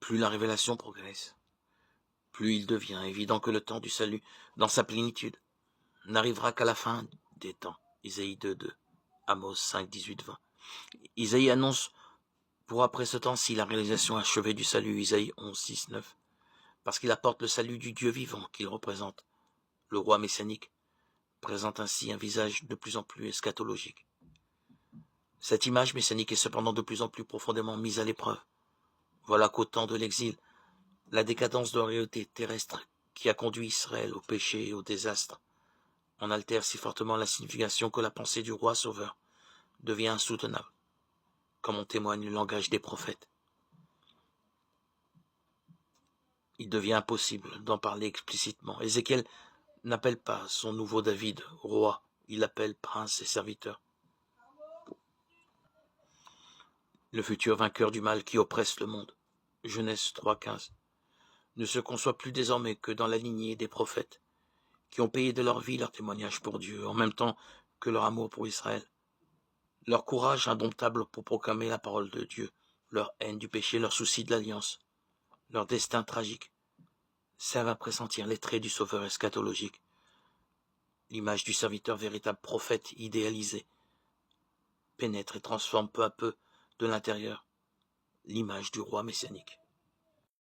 Plus la révélation progresse, plus il devient évident que le temps du salut, dans sa plénitude, n'arrivera qu'à la fin des temps. Isaïe 2.2, Amos 5, 18, 20. Isaïe annonce pour après ce temps-ci la réalisation achevée du salut, Isaïe 11, 6, 9, parce qu'il apporte le salut du Dieu vivant qu'il représente. Le roi messianique présente ainsi un visage de plus en plus eschatologique. Cette image messianique est cependant de plus en plus profondément mise à l'épreuve. Voilà qu'au temps de l'exil, la décadence de la réalité terrestre qui a conduit Israël au péché et au désastre en altère si fortement la signification que la pensée du roi sauveur devient insoutenable, comme en témoigne le langage des prophètes. Il devient impossible d'en parler explicitement. Ézéchiel n'appelle pas son nouveau David roi, il l'appelle prince et serviteur. Le futur vainqueur du mal qui oppresse le monde, Genèse 3.15, ne se conçoit plus désormais que dans la lignée des prophètes, qui ont payé de leur vie leur témoignage pour Dieu, en même temps que leur amour pour Israël, leur courage indomptable pour proclamer la parole de Dieu, leur haine du péché, leur souci de l'alliance, leur destin tragique, servent à pressentir les traits du sauveur eschatologique, l'image du serviteur véritable prophète idéalisé, pénètre et transforme peu à peu de l'intérieur l'image du roi messianique.